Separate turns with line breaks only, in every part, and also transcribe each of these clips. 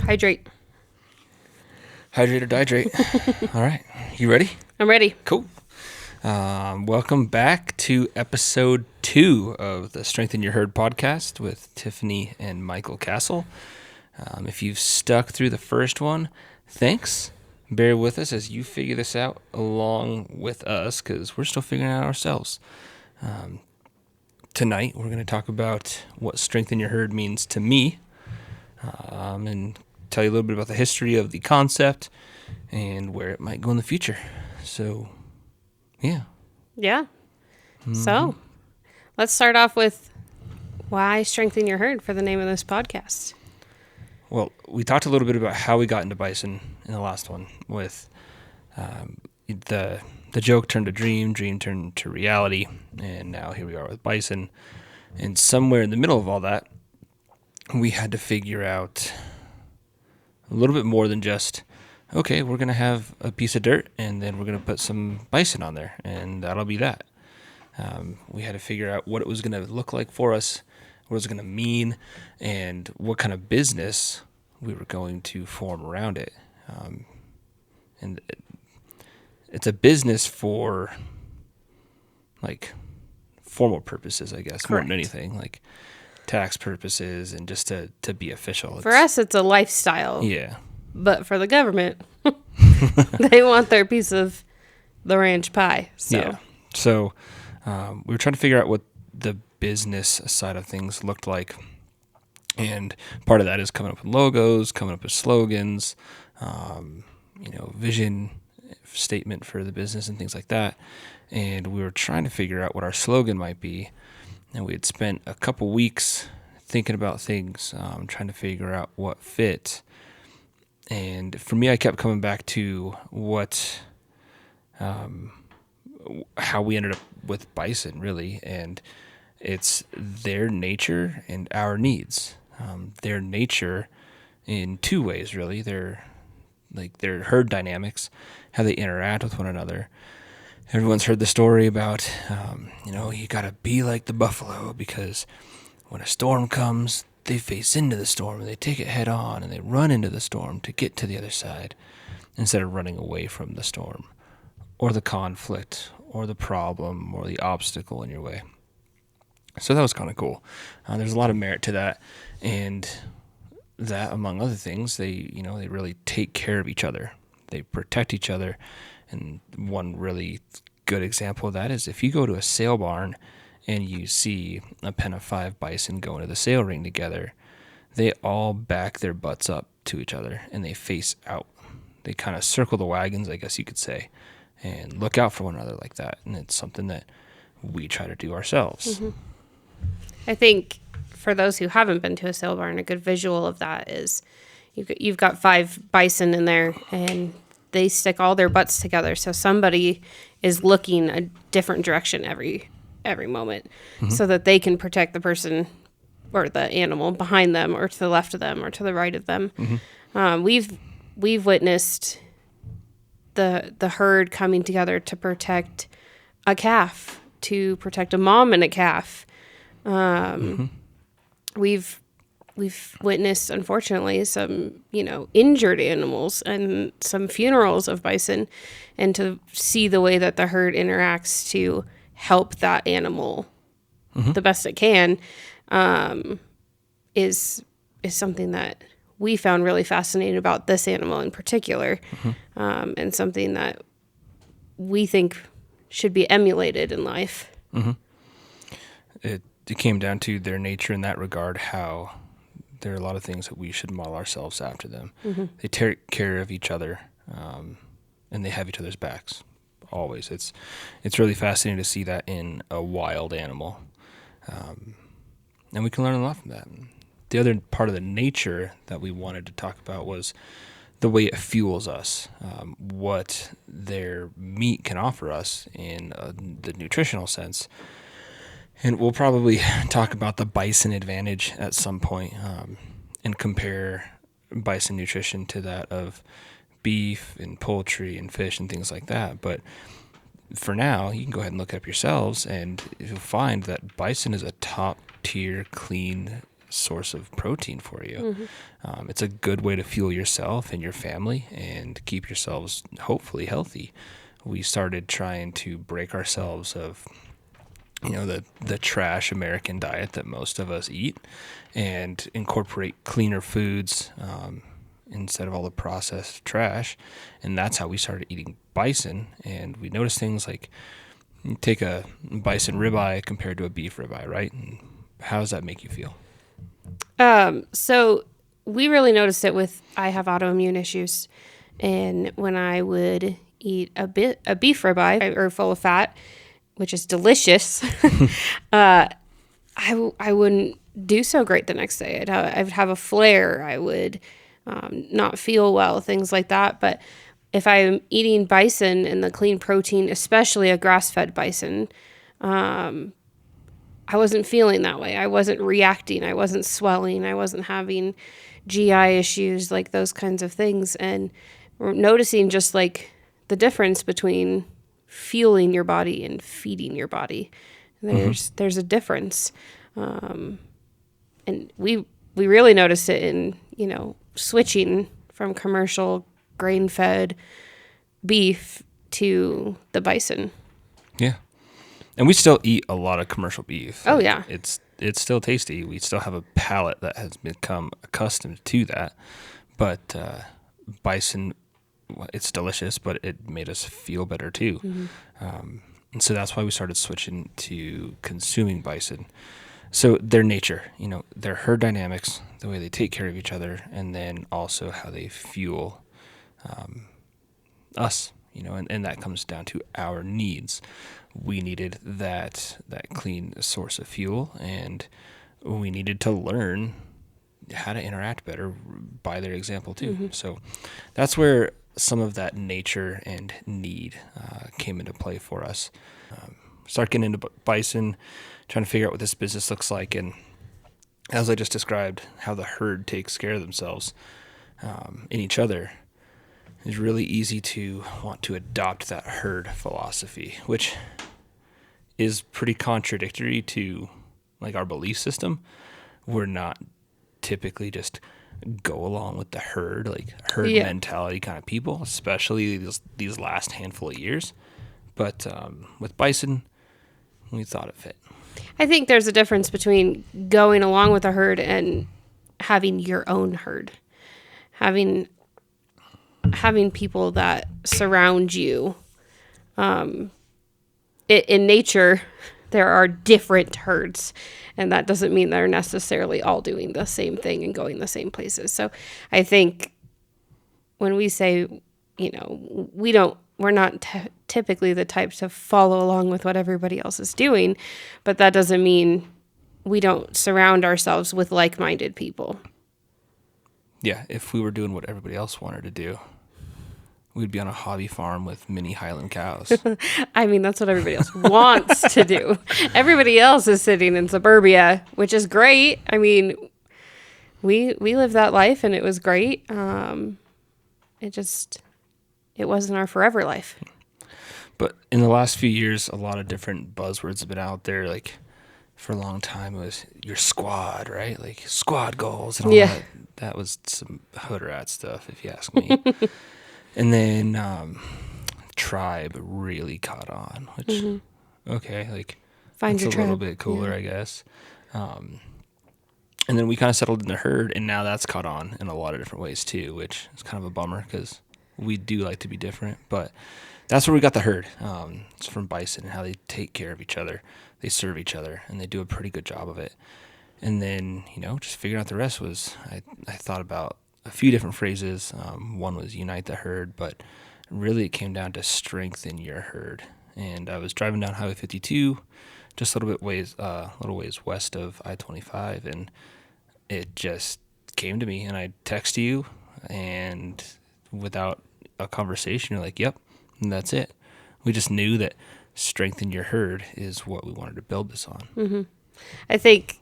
Hydrate.
Hydrate or dihydrate. All right. You ready?
I'm ready.
Cool. Welcome back to episode 2 of the Strengthen Your Herd podcast with Tiffany and Michael Castle. If you've stuck through the first one, thanks. Bear with us as you figure this out along with us because we're still figuring it out ourselves. Tonight, we're going to talk about what Strengthen Your Herd means to me and tell you a little bit about the history of the concept and where it might go in the future. So, yeah.
Yeah.
Mm-hmm.
So, let's start off with why Strengthen Your Herd for the name of this podcast.
Well, we talked a little bit about how we got into bison in the last one with the joke turned to dream turned to reality, and now here we are with bison. And somewhere in the middle of all that, we had to figure out a little bit more than just, okay, we're going to have a piece of dirt and then we're going to put some bison on there and that'll be that. We had to figure out what it was going to look like for us, what it was going to mean, and what kind of business we were going to form around it. And it's a business for, like, formal purposes, I guess, more than anything. Like, tax purposes and just to be official.
For us, it's a lifestyle.
Yeah.
But for the government, they want their piece of the ranch pie. So.
Yeah. So we were trying to figure out what the business side of things looked like. And part of that is coming up with logos, coming up with slogans, vision statement for the business and things like that. And we were trying to figure out what our slogan might be. And we had spent a couple weeks thinking about things, trying to figure out what fit. And for me, I kept coming back to how we ended up with bison, really. And it's their nature and our needs. Their nature in two ways, really. Their herd dynamics, how they interact with one another. Everyone's heard the story about, you got to be like the buffalo because when a storm comes, they face into the storm and they take it head on and they run into the storm to get to the other side instead of running away from the storm or the conflict or the problem or the obstacle in your way. So that was kind of cool. There's a lot of merit to that, and that, among other things, they really take care of each other. They protect each other. And one really good example of that is if you go to a sale barn and you see a pen of 5 bison go into the sale ring together, they all back their butts up to each other and they face out. They kind of circle the wagons, I guess you could say, and look out for one another like that. And it's something that we try to do ourselves.
Mm-hmm. I think for those who haven't been to a sale barn, a good visual of that is you've got 5 bison in there and they stick all their butts together, so somebody is looking a different direction every moment, so that they can protect the person or the animal behind them, or to the left of them, or to the right of them. Mm-hmm. We've witnessed the herd coming together to protect a calf, to protect a mom and a calf. We've witnessed, unfortunately, some, injured animals and some funerals of bison, and to see the way that the herd interacts to help that animal the best it can is something that we found really fascinating about this animal in particular, and something that we think should be emulated in life.
Mm-hmm. It came down to their nature in that regard, how there are a lot of things that we should model ourselves after them. Mm-hmm. They take care of each other, and they have each other's backs, always. It's really fascinating to see that in a wild animal, and we can learn a lot from that. The other part of the nature that we wanted to talk about was the way it fuels us, what their meat can offer us in the nutritional sense. And we'll probably talk about the bison advantage at some point, and compare bison nutrition to that of beef and poultry and fish and things like that. But for now, you can go ahead and look up yourselves, and you'll find that bison is a top tier, clean source of protein for you. It's a good way to fuel yourself and your family and keep yourselves hopefully healthy. We started trying to break ourselves of the trash American diet that most of us eat and incorporate cleaner foods, instead of all the processed trash. And that's how we started eating bison. And we noticed things like, you take a bison ribeye compared to a beef ribeye, right? And how does that make you feel?
So we really noticed it with, I have autoimmune issues. And when I would eat a beef ribeye or full of fat, which is delicious, I wouldn't do so great the next day. I'd have a flare. I would not feel well, things like that. But if I'm eating bison and the clean protein, especially a grass-fed bison, I wasn't feeling that way. I wasn't reacting. I wasn't swelling. I wasn't having GI issues, like those kinds of things. And we're noticing just like the difference between fueling your body and feeding your body. There's a difference. And we really noticed it in, switching from commercial grain-fed beef to the bison.
Yeah. And we still eat a lot of commercial beef.
Oh, yeah.
It's still tasty. We still have a palate that has become accustomed to that. But bison, it's delicious, but it made us feel better too. And so that's why we started switching to consuming bison. So their nature, their herd dynamics, the way they take care of each other, and then also how they fuel us, and that comes down to our needs. We needed that clean source of fuel, and we needed to learn how to interact better by their example too. So that's where some of that nature and need came into play for us. Start getting into bison, trying to figure out what this business looks like, and as I just described, how the herd takes care of themselves in each other. It's really easy to want to adopt that herd philosophy, which is pretty contradictory to like our belief system. We're not typically just go along with the herd, like herd mentality kind of people, especially these last handful of years. But with bison, we thought it fit.
I think there's a difference between going along with a herd and having your own herd. Having people that surround you. In nature, there are different herds, and that doesn't mean they're necessarily all doing the same thing and going the same places. So I think when we say, we're not typically the type to follow along with what everybody else is doing, but that doesn't mean we don't surround ourselves with like-minded people.
Yeah, if we were doing what everybody else wanted to do, we'd be on a hobby farm with mini Highland cows.
I mean, that's what everybody else wants to do. Everybody else is sitting in suburbia, which is great. I mean, we lived that life and it was great. It wasn't our forever life.
But in the last few years, a lot of different buzzwords have been out there. Like for a long time, it was your squad, right? Like squad goals and all that. That was some hood rat stuff, if you ask me. And then tribe really caught on, which, okay, like
Find
it's
your
a
tribe.
little bit cooler, I guess. And then we kind of settled in the herd, and now that's caught on in a lot of different ways too, which is kind of a bummer because we do like to be different. But that's where we got the herd. It's from bison and how they take care of each other. They serve each other, and they do a pretty good job of it. And then, just figuring out the rest was, I thought about a few different phrases. One was unite the herd, but really it came down to strengthen your herd. And I was driving down Highway 52, just a little ways west of I-25, and it just came to me. And I texted you, and without a conversation, you're like, yep, and that's it. We just knew that strengthen your herd is what we wanted to build this on.
I think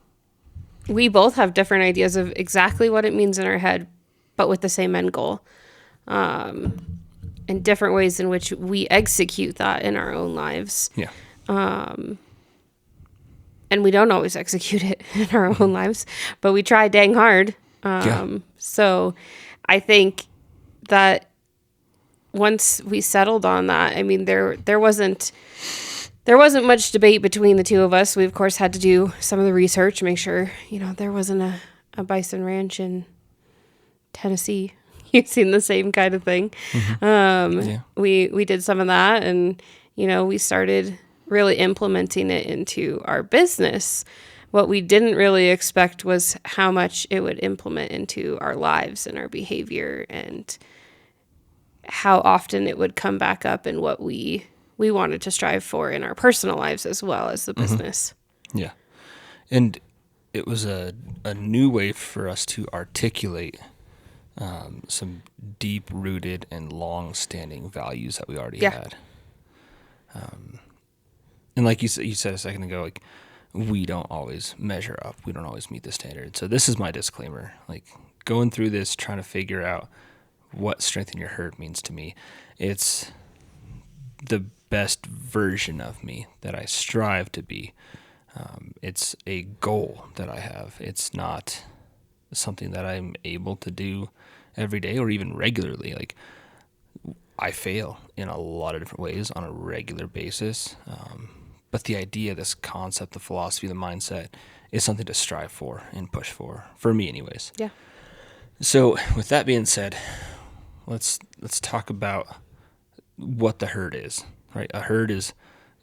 we both have different ideas of exactly what it means in our head, but with the same end goal. And different ways in which we execute that in our own lives.
Yeah.
And we don't always execute it in our own lives, but we try dang hard. So I think that once we settled on that, I mean, there wasn't much debate between the two of us. We of course had to do some of the research, make sure, there wasn't a bison ranch in Tennessee using the same kind of thing. We did some of that, and, we started really implementing it into our business. What we didn't really expect was how much it would implement into our lives and our behavior, and how often it would come back up in what we wanted to strive for in our personal lives as well as the business.
Yeah. And it was a new way for us to articulate some deep-rooted and long-standing values that we already had. And like you said a second ago, like, we don't always measure up. We don't always meet the standard. So this is my disclaimer. Like, going through this, trying to figure out what strengthen your herd means to me, it's the best version of me that I strive to be. It's a goal that I have. It's not something that I'm able to do every day or even regularly. Like, I fail in a lot of different ways on a regular basis. But the idea, this concept, the philosophy, the mindset is something to strive for and push for me anyways.
Yeah.
So with that being said, let's talk about what the herd is, right? A herd is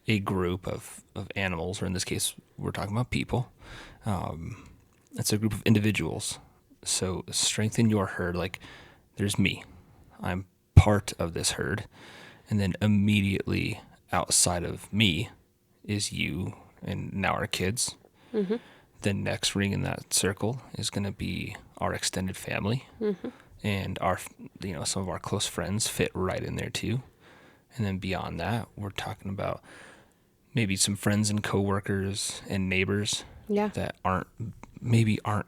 a group of animals, or in this case, we're talking about people. It's a group of individuals. So strengthen your herd. Like, there's me. I'm part of this herd. And then immediately outside of me is you and now our kids. The next ring in that circle is going to be our extended family. And our, some of our close friends fit right in there too. And then beyond that, we're talking about maybe some friends and coworkers and neighbors that aren't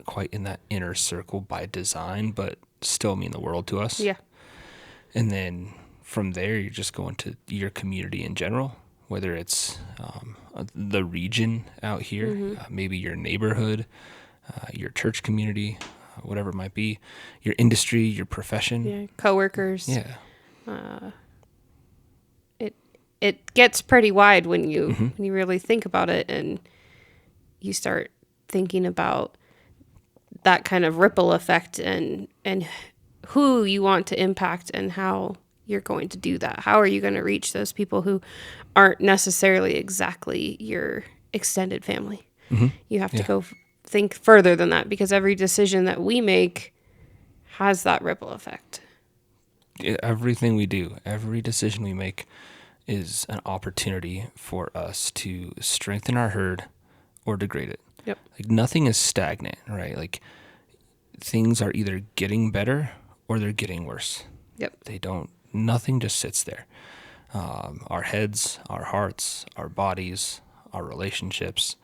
quite in that inner circle by design, but still mean the world to us.
Yeah.
And then from there, you're just going to your community in general, whether it's the region out here, maybe your neighborhood, your church community, whatever it might be, your industry, your profession.
Yeah. Coworkers.
Yeah.
It gets pretty wide when you really think about it, and you start thinking about that kind of ripple effect and who you want to impact and how you're going to do that. How are you going to reach those people who aren't necessarily exactly your extended family? You have to go think further than that, because every decision that we make has that ripple effect.
Everything we do, every decision we make is an opportunity for us to strengthen our herd or degrade it.
Yep.
Like, nothing is stagnant, right? Like, things are either getting better or they're getting worse.
Yep.
Nothing just sits there. Our heads, our hearts, our bodies, our relationships,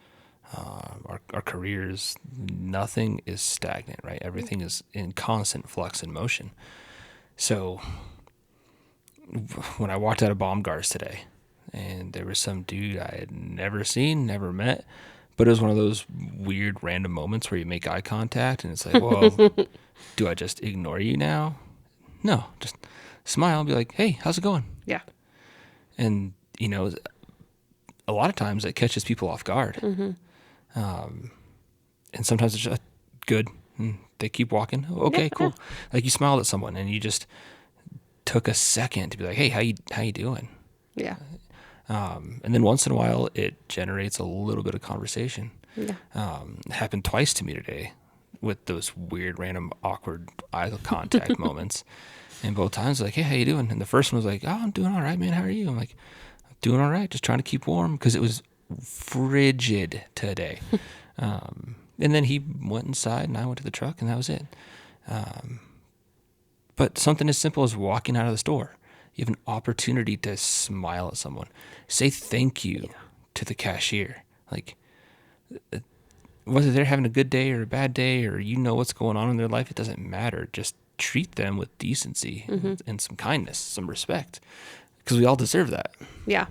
our careers, nothing is stagnant, right? Everything is in constant flux and motion. So when I walked out of Baumgart's today, and there was some dude I had never seen, never met, but it was one of those weird random moments where you make eye contact and it's like, well, do I just ignore you now? No, just smile and be like, hey, how's it going?
Yeah.
And, a lot of times it catches people off guard. And sometimes it's just good. And they keep walking. Okay, cool. Like, you smiled at someone and you just took a second to be like, hey, how you doing?
Yeah.
And then once in a while it generates a little bit of conversation.
Yeah.
It happened twice to me today with those weird, random, awkward eye contact moments. And both times, like, hey, how you doing? And the first one was like, oh, I'm doing all right, man. How are you? I'm like, I'm doing all right. Just trying to keep warm, because it was frigid today. And then he went inside and I went to the truck, and that was it. But something as simple as walking out of the store, you have an opportunity to smile at someone, say thank you to the cashier. Like, whether they're having a good day or a bad day, or you know what's going on in their life, it doesn't matter. Just treat them with decency and some kindness, some respect, because we all deserve that.
Yeah.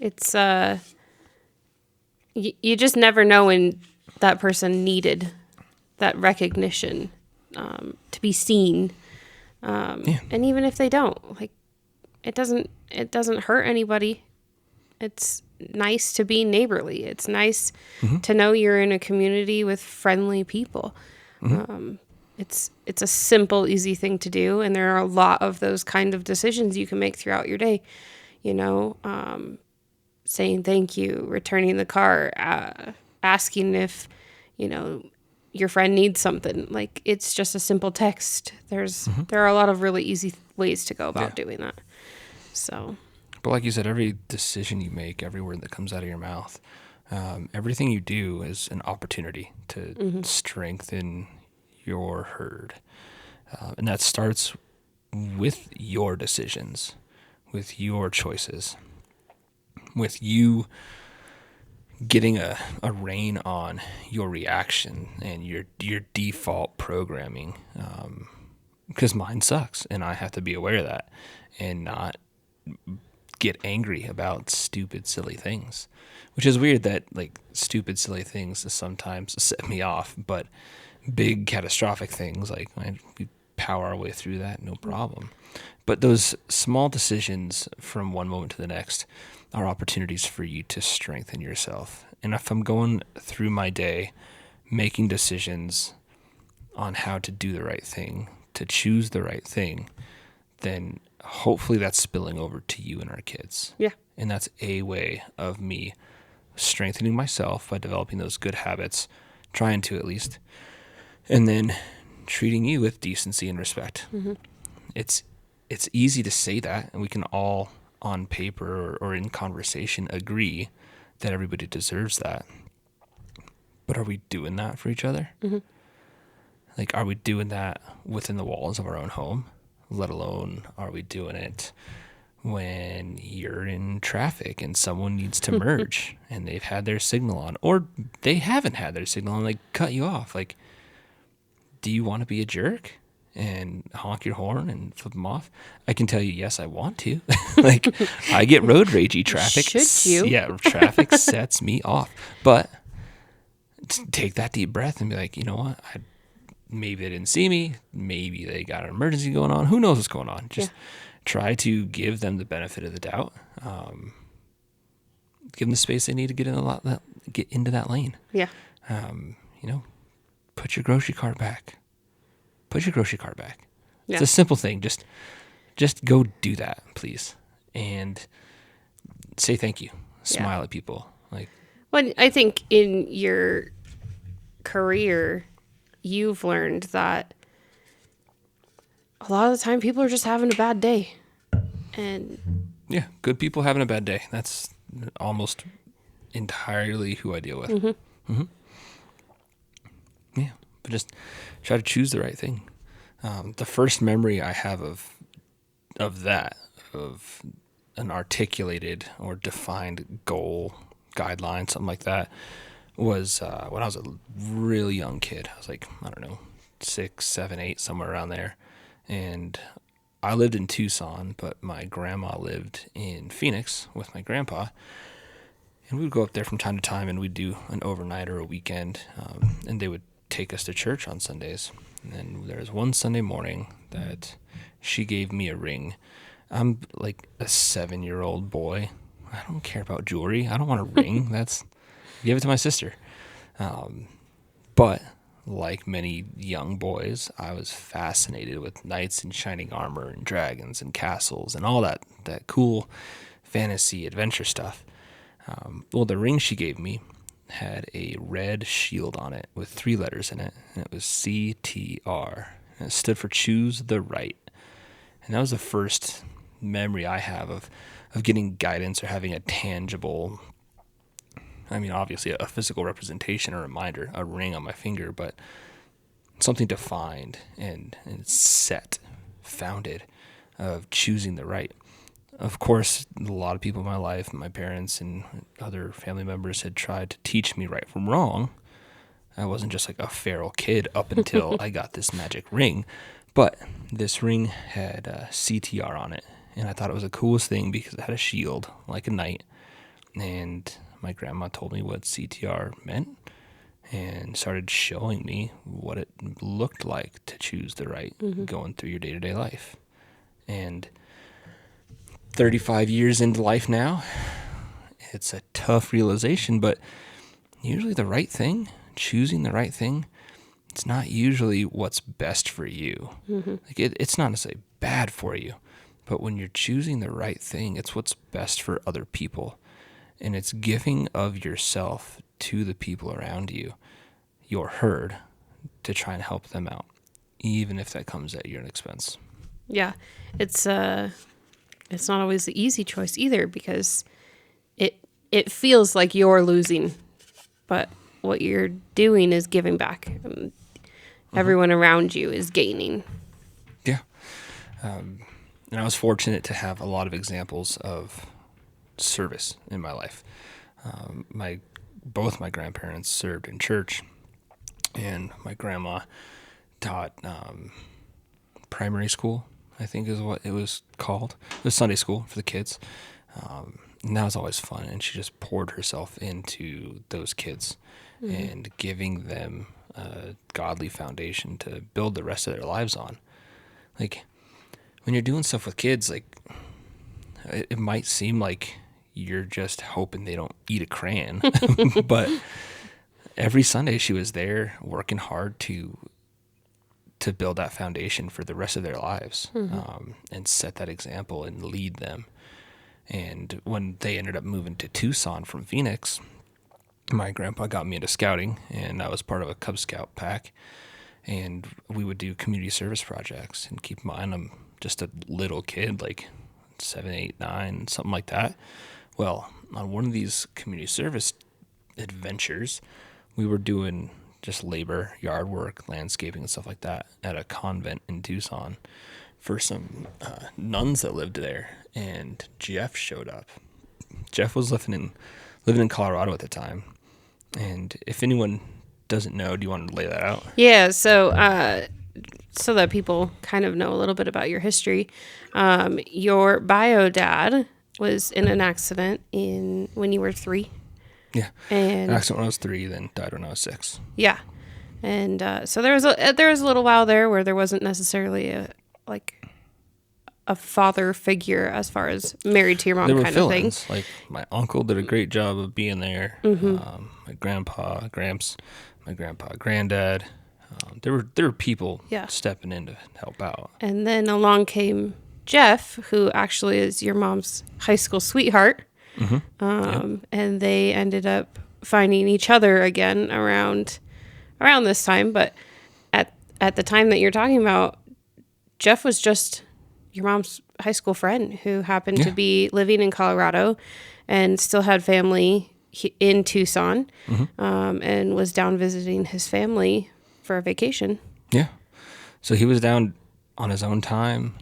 It's, you just never know when that person needed that recognition, to be seen. And even if they don't, like, it doesn't hurt anybody. It's nice to be neighborly. It's nice to know you're in a community with friendly people. It's a simple, easy thing to do. And there are a lot of those kind of decisions you can make throughout your day, saying thank you, returning the car, asking if, your friend needs something. Like, it's just a simple text. There are a lot of really easy ways to go about doing that. So,
but like you said, every decision you make, every word that comes out of your mouth, everything you do is an opportunity to strengthen your herd. And that starts with your decisions, with your choices, with you getting a rein on your reaction and your default programming, because mine sucks, and I have to be aware of that and not get angry about stupid, silly things, which is weird that, like, stupid, silly things sometimes set me off, but big catastrophic things, like, we power our way through that, no problem. But those small decisions from one moment to the next are opportunities for you to strengthen yourself. And if I'm going through my day making decisions on how to do the right thing, to choose the right thing, then hopefully that's spilling over to you and our kids.
yeah.
And that's a way of me strengthening myself by developing those good habits, trying to at least, and then treating you with decency and respect. It's easy to say that, and we can all on paper or in conversation agree that everybody deserves that. But are we doing that for each other? Like, are we doing that within the walls of our own home? Let alone, are we doing it when you're in traffic and someone needs to merge and they've had their signal on, or they haven't had their signal on, they cut you off? Like, do you want to be a jerk and honk your horn and flip them off? I can tell you, yes, I want to. Like, I get road ragey. Traffic.
Should you?
Yeah, traffic sets me off. But take that deep breath and be like, you know what? Maybe they didn't see me. Maybe they got an emergency going on. Who knows what's going on? Just try to give them the benefit of the doubt. Give them the space they need to get into that lane.
Yeah.
Put your grocery cart back.
Yeah.
It's a simple thing. Just go do that, please. And say thank you. Smile at people. Like,
Well, I think in your career, you've learned that a lot of the time people are just having a bad day. And
yeah, good people having a bad day. That's almost entirely who I deal with. Yeah, but just try to choose the right thing. The first memory I have of an articulated or defined goal, guideline, something like that, was when I was a really young kid. I was like, I don't know, 6, 7, 8, somewhere around there. And I lived in Tucson, but my grandma lived in Phoenix with my grandpa. And we would go up there from time to time, and we'd do an overnight or a weekend, and they would take us to church on Sundays. And then there was one Sunday morning that she gave me a ring. I'm like a 7-year-old boy. I don't care about jewelry. I don't want a ring. Give it to my sister. But like many young boys, I was fascinated with knights in shining armor and dragons and castles and all that cool fantasy adventure stuff. Well, the ring she gave me had a red shield on it with 3 letters in it, and it was CTR. And it stood for Choose the Right. And that was the first memory I have of getting guidance or having a tangible, I mean, obviously a physical representation or reminder, a ring on my finger, but something defined and set, founded, of choosing the right. Of course, a lot of people in my life, my parents and other family members, had tried to teach me right from wrong. I wasn't just like a feral kid up until I got this magic ring. But this ring had CTR on it, and I thought it was the coolest thing because it had a shield, like a knight. And my grandma told me what CTR meant and started showing me what it looked like to choose the right going through your day-to-day life. And 35 years into life now, it's a tough realization, but usually the right thing, choosing the right thing, it's not usually what's best for you. Like it's not necessarily bad for you, but when you're choosing the right thing, it's what's best for other people. And it's giving of yourself to the people around you, your herd, to try and help them out, even if that comes at your expense.
Yeah. It's not always the easy choice either, because it feels like you're losing, but what you're doing is giving back. Everyone around you is gaining.
Yeah. And I was fortunate to have a lot of examples of service in my life. Both my grandparents served in church, and my grandma taught primary school, I think is what it was called. It was Sunday school for the kids. And that was always fun, and she just poured herself into those kids and giving them a godly foundation to build the rest of their lives on. Like, when you're doing stuff with kids, like, it might seem like you're just hoping they don't eat a crayon, but every Sunday she was there working hard to build that foundation for the rest of their lives, and set that example and lead them. And when they ended up moving to Tucson from Phoenix, my grandpa got me into scouting, and I was part of a Cub Scout pack, and we would do community service projects. And keep in mind, I'm just a little kid, like 7, 8, 9, something like that. Well, on one of these community service adventures, we were doing just labor, yard work, landscaping, and stuff like that at a convent in Tucson for some nuns that lived there. And Jeff showed up. Jeff was living in Colorado at the time. And if anyone doesn't know, do you want to lay that out?
Yeah, so that people kind of know a little bit about your history, your bio dad was in an accident when you were 3.
Yeah,
and
an accident when I was 3, then died when I was 6.
Yeah, and so there was a little while there where there wasn't necessarily a father figure as far as married to your mom
There were
kind of thing.
Like, my uncle did a great job of being there. My grandpa, Gramps, my grandpa, granddad. There were people stepping in to help out.
And then along came Jeff, who actually is your mom's high school sweetheart. And they ended up finding each other again around this time. But at the time that you're talking about, Jeff was just your mom's high school friend who happened to be living in Colorado and still had family in Tucson, and was down visiting his family for a vacation. Yeah.
So he was down on his own time,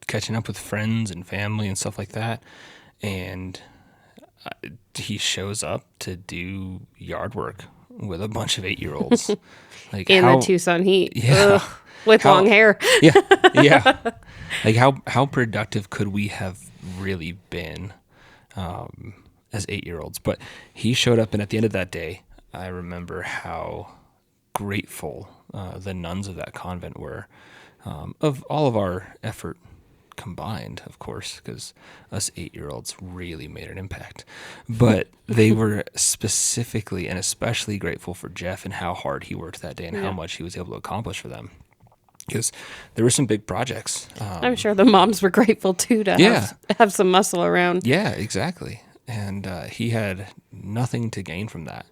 catching up with friends and family and stuff like that. And he shows up to do yard work with a bunch of 8-year-olds. Like
in the Tucson heat. Yeah. With long hair.
Yeah. Like how productive could we have really been as 8-year-olds? But he showed up, and at the end of that day, I remember how grateful the nuns of that convent were of all of our effort combined, of course, because us 8-year-olds really made an impact. But they were specifically and especially grateful for Jeff and how hard he worked that day and how much he was able to accomplish for them. Because there were some big projects.
I'm sure the moms were grateful too to have some muscle around.
Yeah, exactly. And he had nothing to gain from that.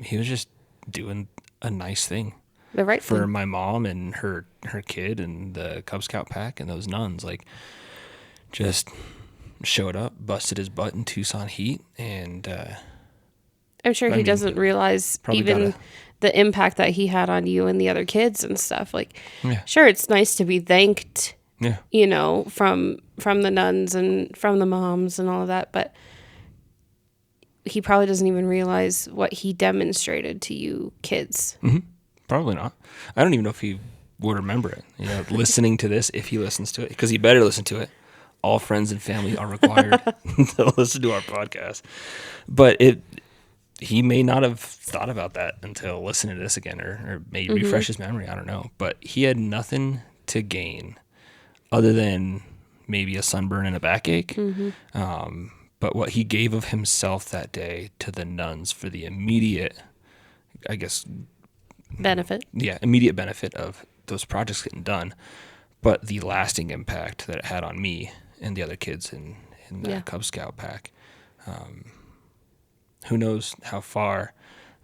He was just doing a nice thing.
The right
for
thing.
My mom and her kid and the Cub Scout pack and those nuns. Like, just showed up, busted his butt in Tucson heat, and
I'm sure he doesn't realize even the impact that he had on you and the other kids and stuff. Like,
Yeah.
sure, it's nice to be thanked,
Yeah.
you know, from the nuns and from the moms and all of that, but he probably doesn't even realize what he demonstrated to you kids.
Probably not. I don't even know if he would remember it, you know, listening to this, if he listens to it, because he better listen to it. All friends and family are required to listen to our podcast. But he may not have thought about that until listening to this again, or maybe refresh his memory. I don't know. But he had nothing to gain other than maybe a sunburn and a backache. But what he gave of himself that day to the nuns for the immediate, I guess, immediate benefit of those projects getting done, but the lasting impact that it had on me and the other kids in that Cub Scout pack. Who knows how far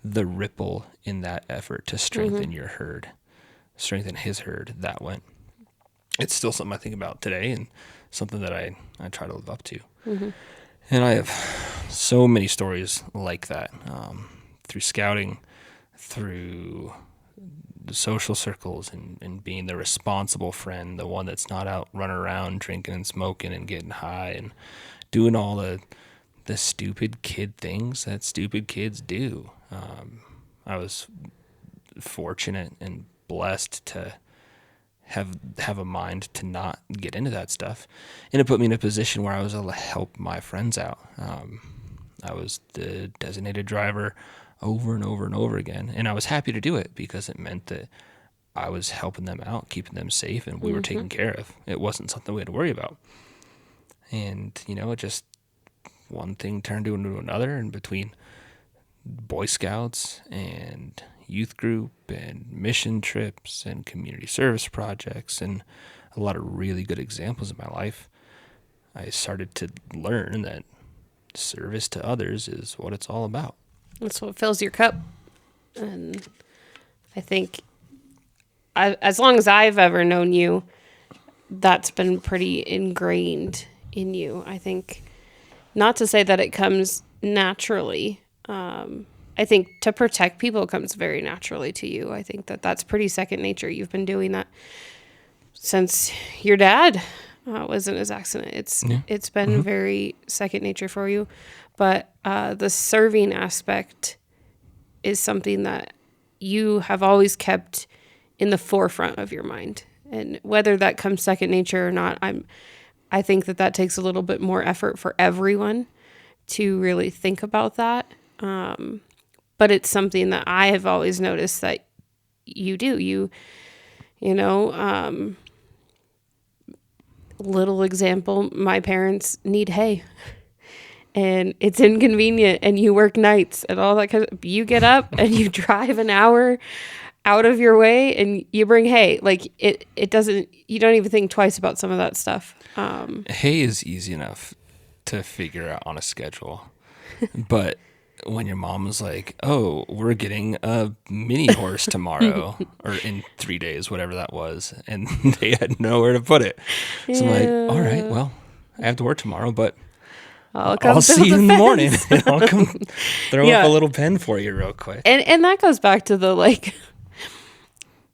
the ripple in that effort to strengthen your herd, strengthen his herd, that went. It's still something I think about today and something that I try to live up to. And I have so many stories like that, through scouting, through the social circles, and being the responsible friend, the one that's not out running around drinking and smoking and getting high and doing all the stupid kid things that stupid kids do. I was fortunate and blessed to have a mind to not get into that stuff, and it put me in a position where I was able to help my friends out. I was the designated driver over and over and over again, and I was happy to do it because it meant that I was helping them out, keeping them safe, and we were taken care of. It wasn't something we had to worry about. And, you know, it just, one thing turned into another, and between Boy Scouts and youth group and mission trips and community service projects and a lot of really good examples in my life, I started to learn that service to others is what it's all about.
That's what fills your cup. And I think as long as I've ever known you, that's been pretty ingrained in you. I think, not to say that it comes naturally. I think to protect people comes very naturally to you. I think that that's pretty second nature. You've been doing that since your dad was in his accident. It's been very second nature for you. But the serving aspect is something that you have always kept in the forefront of your mind. And whether that comes second nature or not, I think that takes a little bit more effort for everyone to really think about that. But it's something that I have always noticed that you do. You know, little example, my parents need hay. And it's inconvenient, and you work nights and all that kind of, you get up and you drive an hour out of your way and you bring hay. Like it doesn't, you don't even think twice about some of that stuff.
Hay is easy enough to figure out on a schedule, but when your mom was like, "Oh, we're getting a mini horse tomorrow," or in 3 days, whatever that was, and they had nowhere to put it. So I'm like, all right, well, I have to work tomorrow, but I'll see you in the morning, and I'll come throw up a little pen for you real quick.
And that goes back to the, like,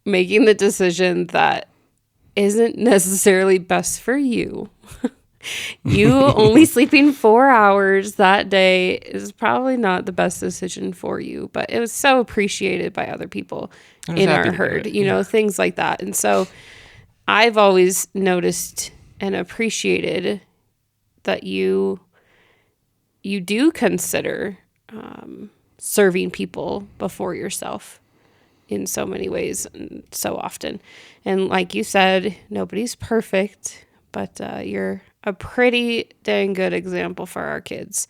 making the decision that isn't necessarily best for you. You only sleeping 4 hours that day is probably not the best decision for you, but it was so appreciated by other people in our herd, you know, things like that. And so I've always noticed and appreciated that you do consider serving people before yourself in so many ways and so often. And like you said, nobody's perfect, but you're a pretty dang good example for our kids.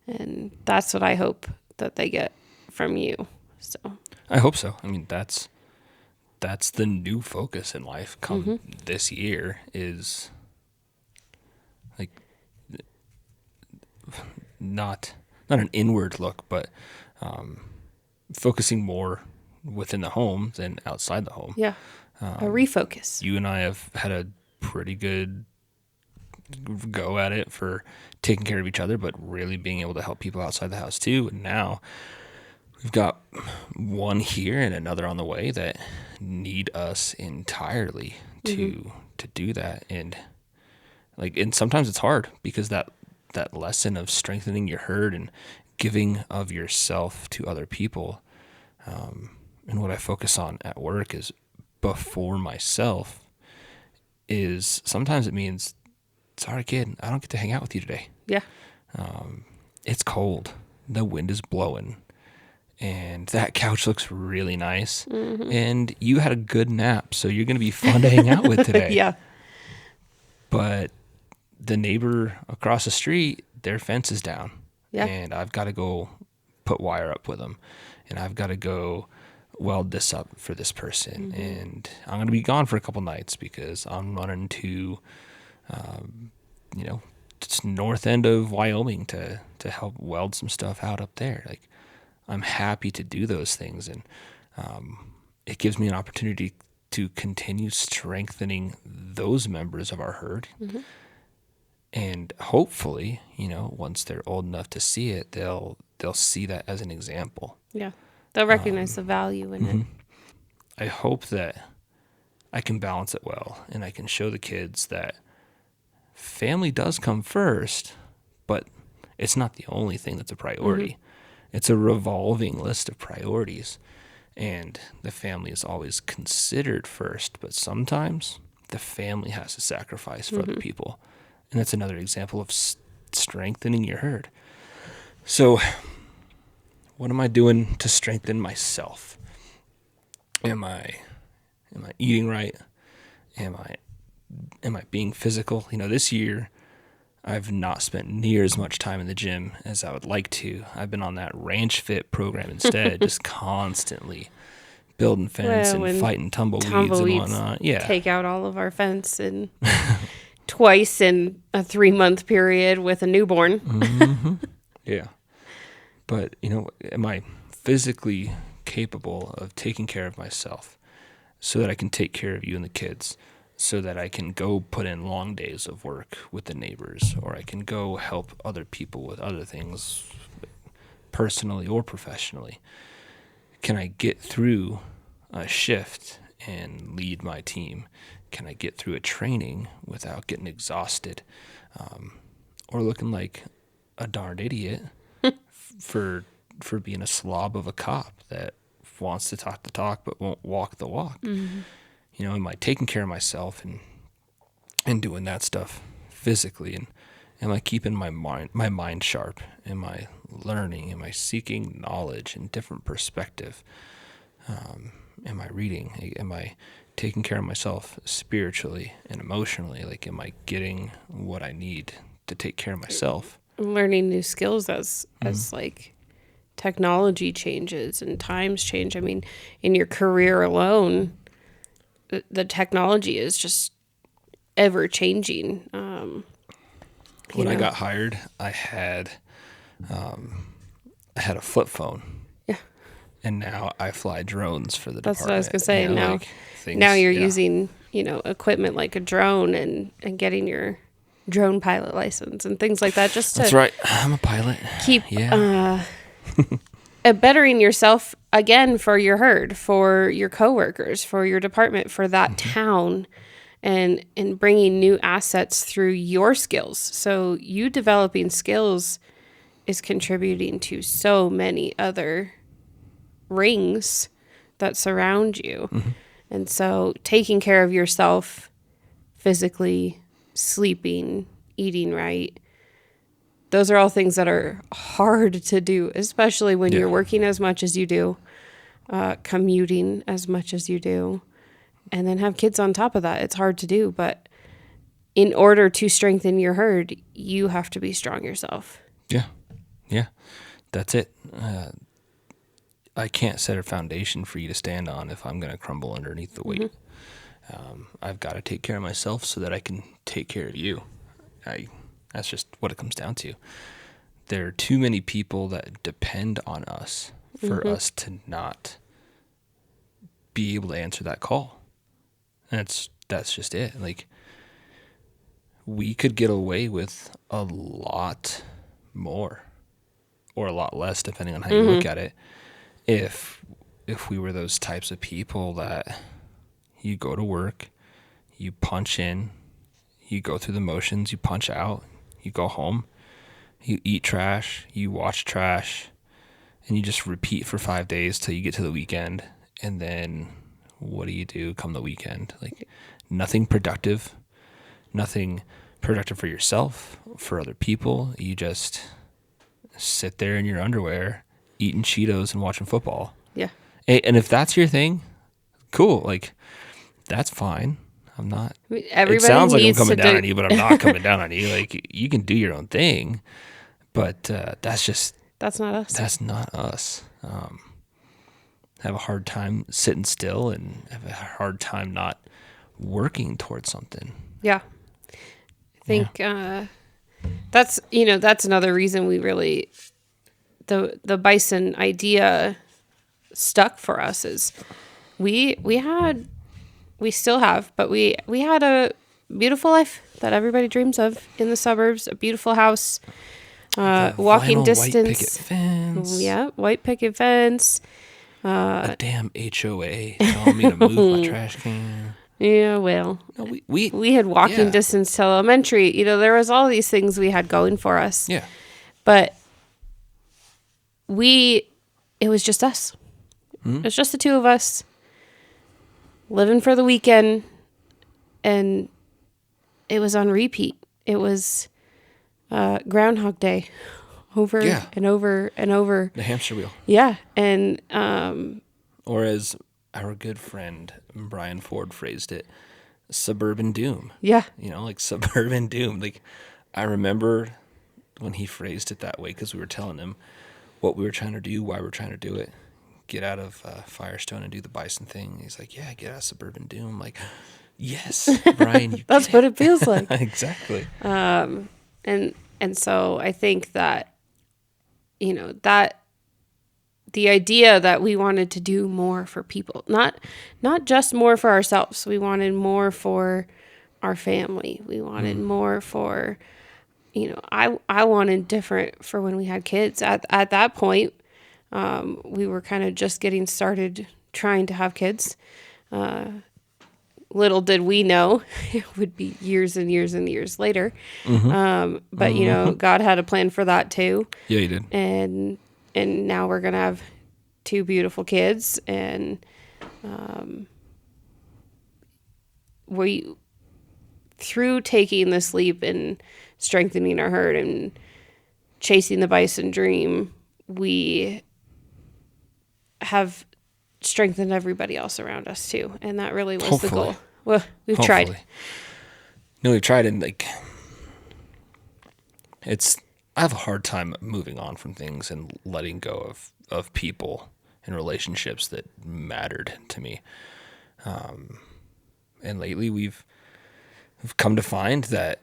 And that's what I hope that they get from you. So
I hope so. I mean, that's the new focus in life come this year, is like not an inward look, but focusing more within the home than outside the home.
Yeah. A refocus.
You and I have had a pretty good go at it for taking care of each other, but really being able to help people outside the house too. And now we've got one here and another on the way that need us entirely to do that. And sometimes it's hard because that lesson of strengthening your herd and giving of yourself to other people, and what I focus on at work is before myself, is sometimes it means, sorry kid, I don't get to hang out with you today.
Yeah.
It's cold, the wind is blowing, and that couch looks really nice, and you had a good nap, so you're going to be fun to hang out with today.
Yeah.
But the neighbor across the street, their fence is down.
Yeah.
And I've got to go put wire up with them. And I've got to go weld this up for this person. And I'm going to be gone for a couple nights because I'm running to, just north end of Wyoming to help weld some stuff out up there. Like, I'm happy to do those things. And it gives me an opportunity to continue strengthening those members of our herd. And hopefully, once they're old enough to see it, they'll see that as an example.
Yeah. They'll recognize the value in it.
I hope that I can balance it well, and I can show the kids that family does come first, but it's not the only thing that's a priority. It's a revolving list of priorities. And the family is always considered first, but sometimes the family has to sacrifice for other people. And that's another example of strengthening your herd. So what am I doing to strengthen myself? Am I eating right? Am I being physical? This year I've not spent near as much time in the gym as I would like to. I've been on that Ranch Fit program instead, just constantly building fence and fighting tumbleweeds and whatnot. Yeah.
Take out all of our fence and twice in a 3-month period with a newborn.
Yeah. But, am I physically capable of taking care of myself so that I can take care of you and the kids, so that I can go put in long days of work with the neighbors, or I can go help other people with other things, personally or professionally? Can I get through a shift and lead my team? Can I get through a training without getting exhausted, or looking like a darned idiot for being a slob of a cop that wants to talk the talk but won't walk the walk? Am I taking care of myself and doing that stuff physically? And am I keeping my mind sharp? Am I learning? Am I seeking knowledge and different perspective? Am I reading? Am I taking care of myself spiritually and emotionally? Like, am I getting what I need to take care of myself?
Learning new skills as like technology changes and times change. I mean, in your career alone, the technology is just ever changing.
When I got hired, I had a flip phone.
Yeah.
And now I fly drones for the
That's
department.
what I was gonna say. Now you're using, equipment like a drone and getting your drone pilot license and things like that, just to
That's right. I'm a pilot.
keep bettering yourself again for your herd, for your coworkers, for your department, for that town, and bringing new assets through your skills. So you developing skills is contributing to so many other rings that surround you. And so taking care of yourself physically, sleeping, eating right, those are all things that are hard to do, especially when you're working as much as you do, commuting as much as you do, and then have kids on top of that. It's hard to do, but in order to strengthen your herd, you have to be strong yourself.
Yeah, that's it. I can't set a foundation for you to stand on if I'm going to crumble underneath the weight. I've got to take care of myself so that I can take care of you. That's just what it comes down to. There are too many people that depend on us for us to not be able to answer that call. And that's just it. Like, we could get away with a lot more or a lot less, depending on how you look at it, if we were those types of people that you go to work, you punch in, you go through the motions, you punch out, you go home, you eat trash, you watch trash, and you just repeat for 5 days till you get to the weekend. And then what do you do come the weekend? Like nothing productive for yourself, for other people. You just sit there in your underwear, eating Cheetos and watching football.
Yeah.
And if that's your thing, cool. Like, that's fine. I'm not.
Everybody
it sounds like I'm
needs
coming
to
down
do-
on you, but I'm not coming down on you. Like, you can do your own thing, but that's
That's not us.
That's not us. Have a hard time sitting still and have a hard time not working towards something.
Yeah. I think that's another reason we really the bison idea stuck for us is we still have, but we had a beautiful life that everybody dreams of in the suburbs, a beautiful house, walking
Vinyl
distance.
white picket fence.
Yeah, white picket fence.
A damn HOA telling me to move my trash can.
Yeah, well,
No, we
had walking distance to elementary. There was all these things we had going for us.
Yeah.
But it was just us. It was just the two of us living for the weekend, and it was on repeat. It was Groundhog Day over and over and over.
The hamster wheel.
Yeah. And
or as our good friend Brian Ford phrased it, suburban doom.
Yeah.
Like suburban doom. Like, I remember when he phrased it that way because we were telling him what we were trying to do, why we were trying to do it. Get out of Firestone and do the bison thing. He's like, yeah, get out of suburban doom. I'm like, yes, Brian.
That's what it feels like.
Exactly.
And so I think that, that the idea that we wanted to do more for people, not just more for ourselves. We wanted more for our family. We wanted more for, I wanted different for when we had kids. At that point, we were kind of just getting started trying to have kids. Little did we know it would be years and years and years later. But God had a plan for that too.
Yeah, he did.
And now we're gonna have two beautiful kids, and we, through taking this leap and strengthening our herd and chasing the bison dream, we have strengthened everybody else around us too, and that really was the goal. Well, we've tried.
No, we've tried, and like, I have a hard time moving on from things and letting go of people and relationships that mattered to me. And lately we've come to find that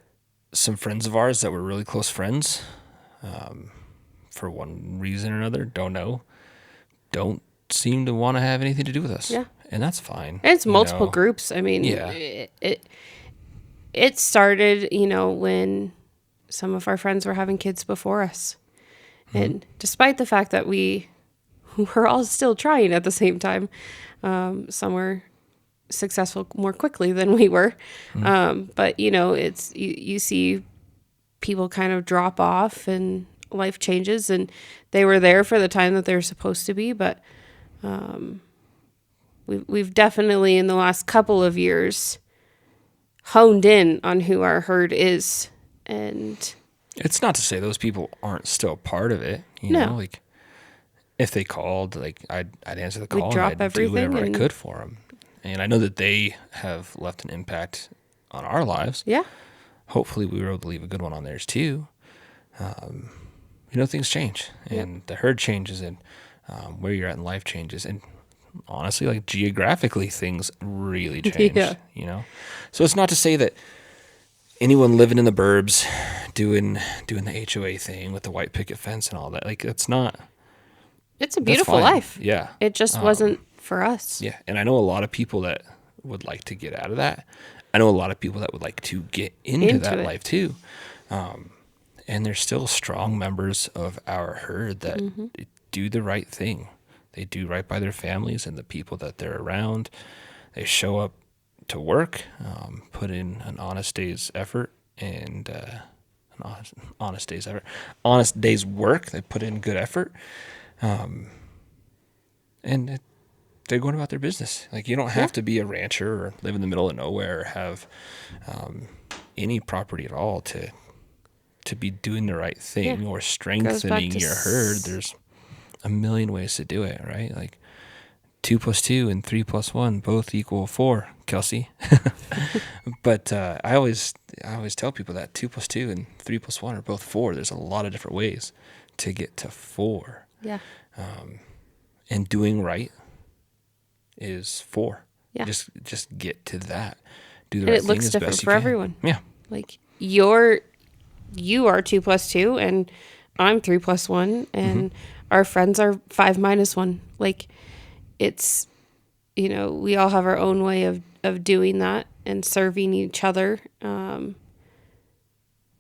some friends of ours that were really close friends, for one reason or another, don't seem to want to have anything to do with us.
Yeah.
And that's fine.
And it's multiple groups. I mean, it started, when some of our friends were having kids before us. And despite the fact that we were all still trying at the same time, some were successful more quickly than we were. But, it's you see people kind of drop off and life changes, and they were there for the time that they were supposed to be. But we've definitely in the last couple of years honed in on who our herd is. And
it's not to say those people aren't still part of it. You
No.
know, like if they called, like I'd answer the call.
drop
and I'd do
everything
whatever I
and-
could for them. And I know that they have left an impact on our lives.
yeah,
Hopefully we were able to leave a good one on theirs too. Things change, and the herd changes, and where you're at in life changes. And honestly, like geographically, things really change,
Yeah.
So it's not to say that anyone living in the burbs doing the HOA thing with the white picket fence and all that, like it's not.
it's a
That's
beautiful
fine.
life.
Yeah.
It just wasn't for us.
Yeah. And I know a lot of people that would like to get out of that. I know a lot of people that would like to get into that
it.
life too. And there's still strong members of our herd that do the right thing. They do right by their families and the people that they're around. They show up to work, put in an honest day's effort, and honest day's work. They put in good effort, and they're going about their business. Like, you don't have to be a rancher or live in the middle of nowhere or have any property at all to be doing the right thing or strengthening your herd. There's a million ways to do it, right? Like 2 + 2 and 3 + 1 both equal 4, Kelsey. But I always tell people that 2 + 2 and 3 + 1 are both 4. There's a lot of different ways to get to 4.
Yeah.
And doing right is 4.
Yeah.
Just get to that. Do the
And
right
it
thing
looks
as
different
best you
for
can.
everyone.
Yeah.
Like you are 2 + 2 and I'm 3 + 1 and our friends are 5 - 1. Like it's, we all have our own way of doing that and serving each other.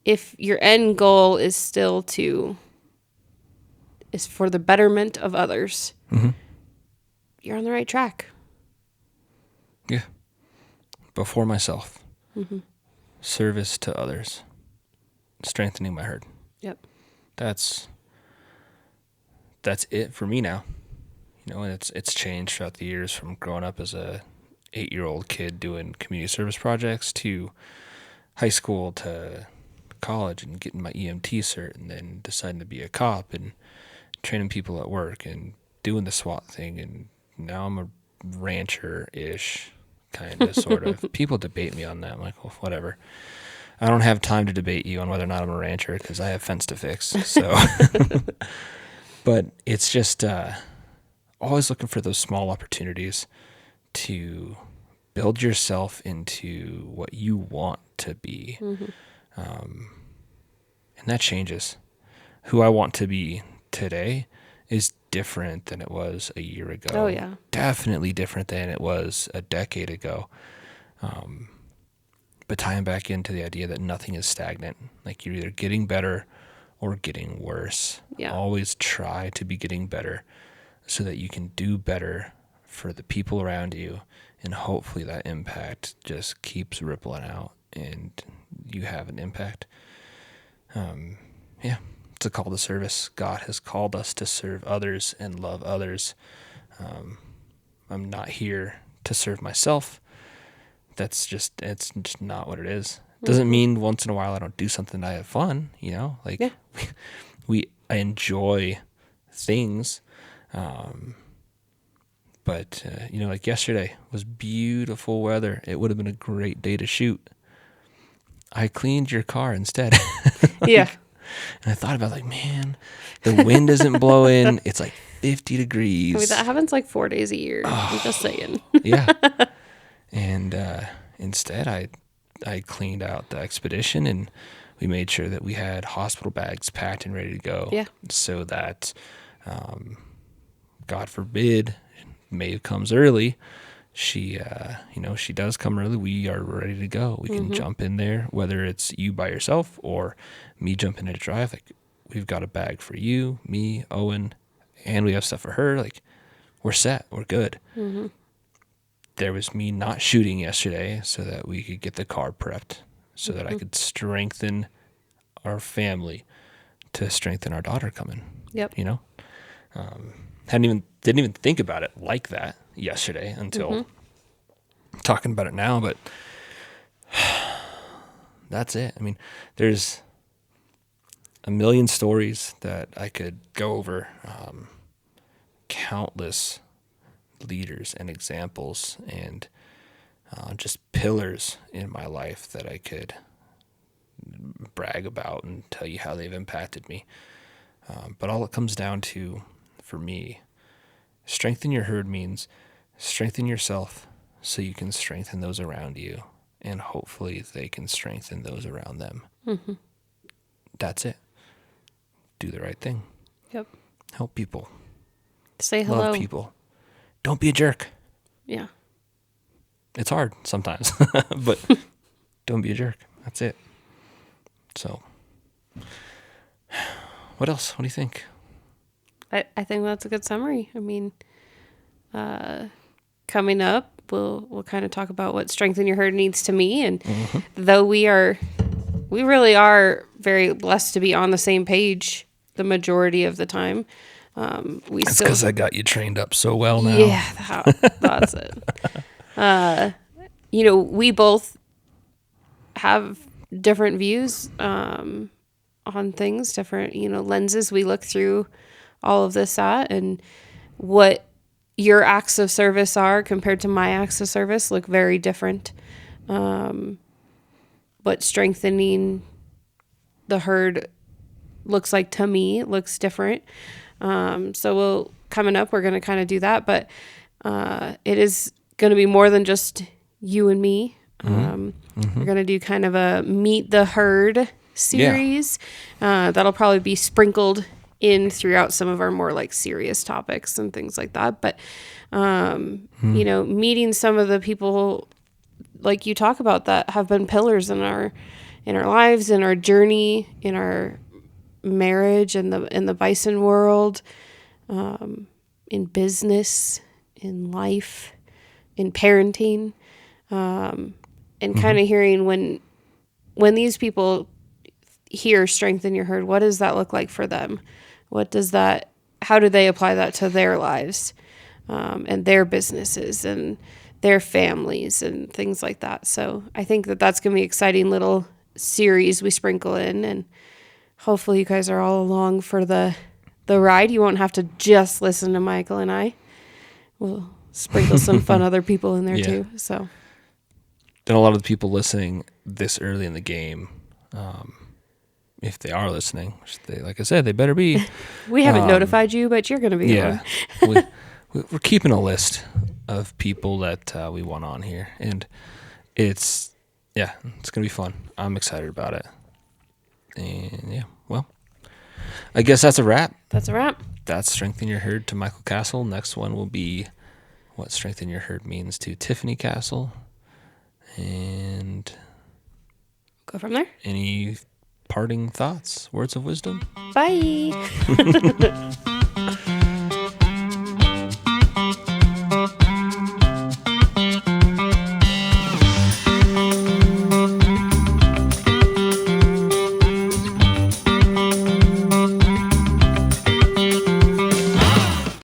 If your end goal is still is for the betterment of others, you're on the right track.
Yeah. Before myself. Service to others. Strengthening my herd.
Yep.
That's it for me now. And it's changed throughout the years from growing up as a 8-year-old kid doing community service projects to high school to college and getting my EMT cert and then deciding to be a cop and training people at work and doing the SWAT thing. And now I'm a rancher-ish, kind of, sort of. People debate me on that. I'm like, well, whatever. I don't have time to debate you on whether or not I'm a rancher because I have fence to fix. So, but it's just always looking for those small opportunities to build yourself into what you want to be. And that changes. Who I want to be today is different than it was a year ago.
Oh, yeah.
Definitely different than it was a decade ago. But tying back into the idea that nothing is stagnant. Like, you're either getting better or getting worse.
Yeah.
Always try to be getting better so that you can do better for the people around you. And hopefully that impact just keeps rippling out and you have an impact. Yeah, it's a call to service. God has called us to serve others and love others. I'm not here to serve myself. It's just not what it is. Doesn't mean once in a while I don't do something that I have fun, like I enjoy things. But like yesterday was beautiful weather. It would have been a great day to shoot. I cleaned your car instead.
Yeah.
And I thought about man, the wind isn't blowing. It's like 50 degrees.
I mean, that happens like 4 days a year. I'm just saying.
Yeah. And instead I cleaned out the expedition and we made sure that we had hospital bags packed and ready to go.
Yeah.
So that, God forbid, May comes early. She does come early. We are ready to go. We can jump in there, whether it's you by yourself or me jumping in to drive. Like, we've got a bag for you, me, Owen, and we have stuff for her. Like, we're set. We're good. There was me not shooting yesterday so that we could get the car prepped so that I could strengthen our family to strengthen our daughter coming.
Yep.
Didn't even think about it like that yesterday until talking about it now, but that's it. I mean, there's a million stories that I could go over, countless leaders and examples and just pillars in my life that I could brag about and tell you how they've impacted me. But all it comes down to, for me, strengthen your herd means strengthen yourself so you can strengthen those around you, and hopefully they can strengthen those around them. That's it. Do the right thing.
Yep.
Help people.
Say hello.
Love people. Don't be a jerk.
Yeah.
It's hard sometimes, but don't be a jerk. That's it. So, what else? What do you think?
I think that's a good summary. I mean, coming up, we'll kind of talk about what Strengthen Your Herd means to me. And though we really are very blessed to be on the same page the majority of the time.
That's because I got you trained up so well now.
Yeah, that's it. We both have different views on things, different, lenses we look through all of this at, and what your acts of service are compared to my acts of service look very different. What strengthening the herd looks like to me looks different. So coming up, we're going to kind of do that, but it is going to be more than just you and me. We're going to do kind of a Meet the Herd series. That'll probably be sprinkled in throughout some of our more like serious topics and things like that. But, meeting some of the people like you talk about that have been pillars in our lives, in our journey, in our marriage, in the bison world, in business, in life, in parenting, and kind of hearing when these people hear Strengthen Your Herd, what does that look like for them? How do they apply that to their lives, and their businesses and their families and things like that. So I think that's going to be an exciting little series we sprinkle in, and hopefully you guys are all along for the ride. You won't have to just listen to Michael and I. We'll sprinkle some fun other people in there too. So,
then a lot of the people listening this early in the game, if they are listening, which they, like I said, they better be.
We haven't notified you, but you're going to be one.
We're keeping a list of people that we want on here, and it's going to be fun. I'm excited about it. And I guess that's a wrap.
That's a wrap.
That's Strengthen Your Herd to Michael Castle. Next one will be what Strengthen Your Herd means to Tiffany Castle. And
go from there.
Any parting thoughts, words of wisdom?
Bye.